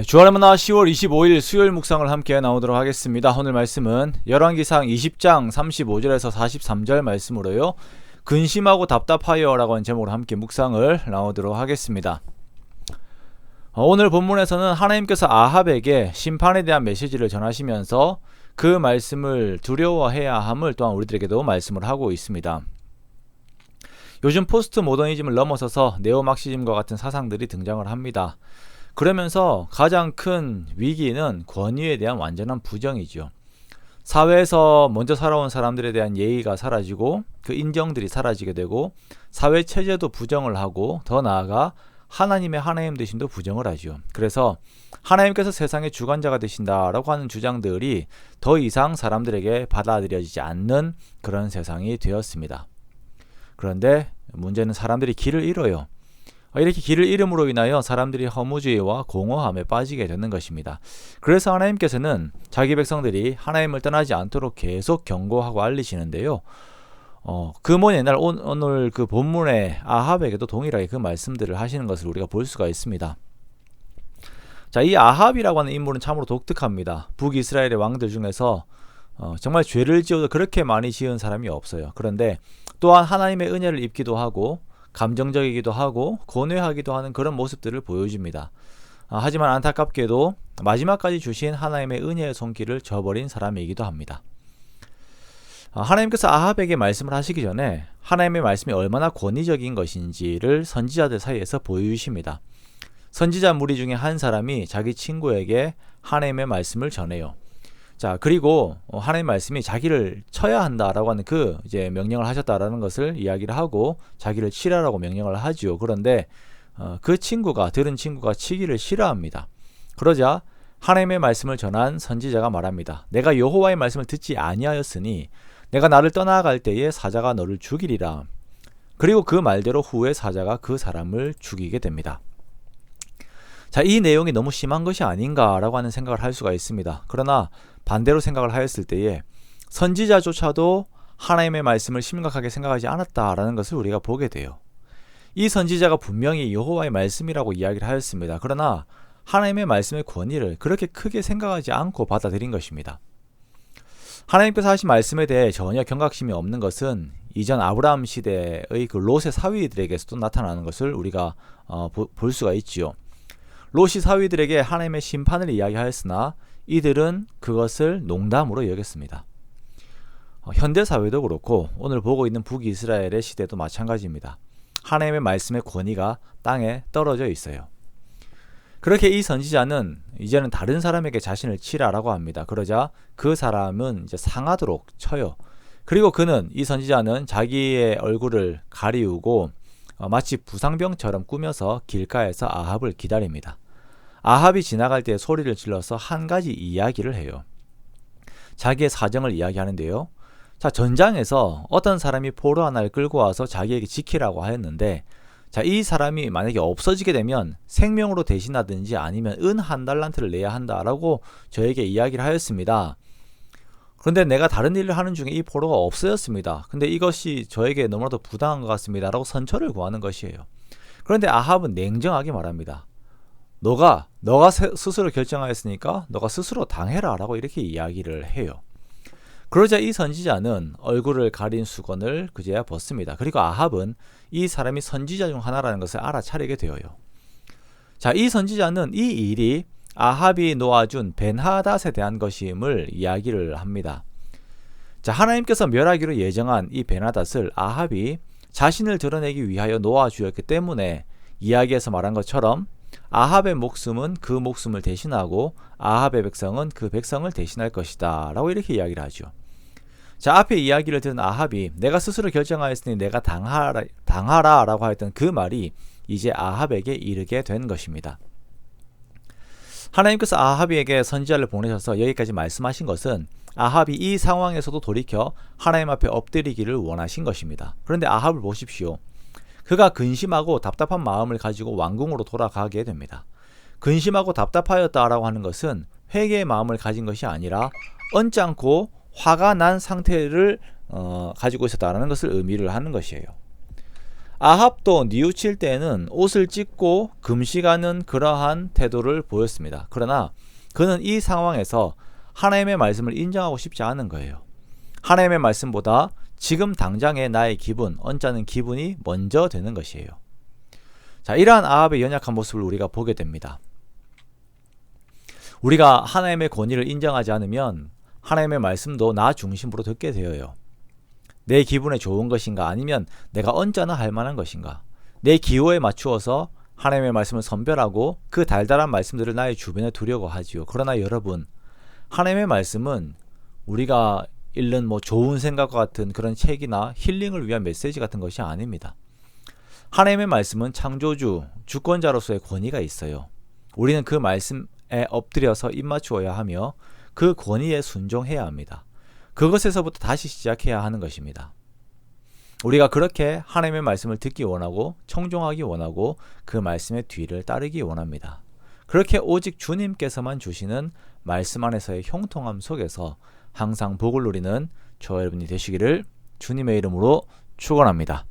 주안의 만나 10월 25일 수요일 묵상을 함께 나오도록 하겠습니다. 오늘 말씀은 열왕기상 20장 35절에서 43절 말씀으로요. 근심하고 답답하여 라고 하는 제목으로 함께 묵상을 나오도록 하겠습니다. 오늘 본문에서는 하나님께서 아합에게 심판에 대한 메시지를 전하시면서 그 말씀을 두려워해야 함을 또한 우리들에게도 말씀을 하고 있습니다. 요즘 포스트 모더니즘을 넘어서서 네오막시즘과 같은 사상들이 등장을 합니다. 그러면서 가장 큰 위기는 권위에 대한 완전한 부정이죠. 사회에서 먼저 살아온 사람들에 대한 예의가 사라지고 그 인정들이 사라지게 되고 사회 체제도 부정을 하고 더 나아가 하나님의 하나님 되심도 부정을 하죠. 그래서 하나님께서 세상의 주관자가 되신다라고 하는 주장들이 더 이상 사람들에게 받아들여지지 않는 그런 세상이 되었습니다. 그런데 문제는 사람들이 길을 잃어요. 이렇게 길을 잃음으로 인하여 사람들이 허무주의와 공허함에 빠지게 되는 것입니다. 그래서 하나님께서는 자기 백성들이 하나님을 떠나지 않도록 계속 경고하고 알리시는데요. 그먼 옛날 오늘 그 본문의 아합에게도 동일하게 그 말씀들을 하시는 것을 우리가 볼 수가 있습니다. 자, 이 아합이라고 하는 인물은 참으로 독특합니다. 북이스라엘의 왕들 중에서 정말 죄를 지어도 그렇게 많이 지은 사람이 없어요. 그런데 또한 하나님의 은혜를 입기도 하고 감정적이기도 하고 고뇌하기도 하는 그런 모습들을 보여줍니다. 하지만 안타깝게도 마지막까지 주신 하나님의 은혜의 손길을 저버린 사람이기도 합니다. 하나님께서 아합에게 말씀을 하시기 전에 하나님의 말씀이 얼마나 권위적인 것인지를 선지자들 사이에서 보여주십니다. 선지자 무리 중에 한 사람이 자기 친구에게 하나님의 말씀을 전해요. 자, 그리고 하나님 말씀이 자기를 쳐야 한다라고 하는 그 이제 명령을 하셨다라는 것을 이야기를 하고 자기를 치라라고 명령을 하죠. 그런데 그 친구가 들은 친구가 치기를 싫어합니다. 그러자 하나님의 말씀을 전한 선지자가 말합니다. 내가 여호와의 말씀을 듣지 아니하였으니 내가 나를 떠나갈 때에 사자가 너를 죽이리라. 그리고 그 말대로 후에 사자가 그 사람을 죽이게 됩니다. 자, 이 내용이 너무 심한 것이 아닌가라고 하는 생각을 할 수가 있습니다. 그러나 반대로 생각을 하였을 때에 선지자조차도 하나님의 말씀을 심각하게 생각하지 않았다라는 것을 우리가 보게 돼요. 이 선지자가 분명히 여호와의 말씀이라고 이야기를 하였습니다. 그러나 하나님의 말씀의 권위를 그렇게 크게 생각하지 않고 받아들인 것입니다. 하나님께서 하신 말씀에 대해 전혀 경각심이 없는 것은 이전 아브라함 시대의 그 롯의 사위들에게서도 나타나는 것을 우리가 볼 수가 있지요. 롯이 사위들에게 하나님의 심판을 이야기하였으나 이들은 그것을 농담으로 여겼습니다. 현대 사회도 그렇고 오늘 보고 있는 북이스라엘의 시대도 마찬가지입니다. 하나님의 말씀의 권위가 땅에 떨어져 있어요. 그렇게 이 선지자는 이제는 다른 사람에게 자신을 치라라고 합니다. 그러자 그 사람은 이제 상하도록 쳐요. 그리고 이 선지자는 자기의 얼굴을 가리우고 마치 부상병처럼 꾸며서 길가에서 아합을 기다립니다. 아합이 지나갈 때 소리를 질러서 한 가지 이야기를 해요. 자기의 사정을 이야기하는데요. 자, 전장에서 어떤 사람이 포로 하나를 끌고 와서 자기에게 지키라고 하였는데, 자, 이 사람이 만약에 없어지게 되면 생명으로 대신하든지 아니면 은 1달란트를 내야 한다라고 저에게 이야기를 하였습니다. 그런데 내가 다른 일을 하는 중에 이 포로가 없어졌습니다. 근데 이것이 저에게 너무나도 부당한 것 같습니다. 라고 선처를 구하는 것이에요. 그런데 아합은 냉정하게 말합니다. 너가 스스로 결정하였으니까 너가 스스로 당해라 라고 이렇게 이야기를 해요. 그러자 이 선지자는 얼굴을 가린 수건을 그제야 벗습니다. 그리고 아합은 이 사람이 선지자 중 하나라는 것을 알아차리게 되어요. 자, 이 선지자는 이 일이 아합이 놓아준 벤하닷에 대한 것임을 이야기를 합니다. 자, 하나님께서 멸하기로 예정한 이 벤하닷을 아합이 자신을 드러내기 위하여 놓아주었기 때문에 이야기에서 말한 것처럼 아합의 목숨은 그 목숨을 대신하고 아합의 백성은 그 백성을 대신할 것이다 라고 이렇게 이야기를 하죠. 자, 앞에 이야기를 들은 아합이 내가 스스로 결정하였으니 내가 당하라 라고 하였던 그 말이 이제 아합에게 이르게 된 것입니다. 하나님께서 아합에게 선지자를 보내셔서 여기까지 말씀하신 것은 아합이 이 상황에서도 돌이켜 하나님 앞에 엎드리기를 원하신 것입니다. 그런데 아합을 보십시오. 그가 근심하고 답답한 마음을 가지고 왕궁으로 돌아가게 됩니다. 근심하고 답답하였다라고 하는 것은 회개의 마음을 가진 것이 아니라 언짢고 화가 난 상태를 가지고 있었다라는 것을 의미를 하는 것이에요. 아합도 뉘우칠 때에는 옷을 찢고 금식하는 그러한 태도를 보였습니다. 그러나 그는 이 상황에서 하나님의 말씀을 인정하고 싶지 않은 거예요. 하나님의 말씀보다 지금 당장의 나의 기분, 언짢은 기분이 먼저 되는 것이에요. 자, 이러한 아합의 연약한 모습을 우리가 보게 됩니다. 우리가 하나님의 권위를 인정하지 않으면 하나님의 말씀도 나 중심으로 듣게 되어요. 내 기분에 좋은 것인가, 아니면 내가 언짢아 할 만한 것인가, 내 기호에 맞추어서 하나님의 말씀을 선별하고 그 달달한 말씀들을 나의 주변에 두려고 하지요. 그러나 여러분, 하나님의 말씀은 우리가 읽는 좋은 생각과 같은 그런 책이나 힐링을 위한 메시지 같은 것이 아닙니다. 하나님의 말씀은 창조주, 주권자로서의 권위가 있어요. 우리는 그 말씀에 엎드려서 입맞추어야 하며 그 권위에 순종해야 합니다. 그것에서부터 다시 시작해야 하는 것입니다. 우리가 그렇게 하나님의 말씀을 듣기 원하고 청종하기 원하고 그 말씀의 뒤를 따르기 원합니다. 그렇게 오직 주님께서만 주시는 말씀 안에서의 형통함 속에서 항상 복을 누리는 저와 여러분이 되시기를 주님의 이름으로 축원합니다.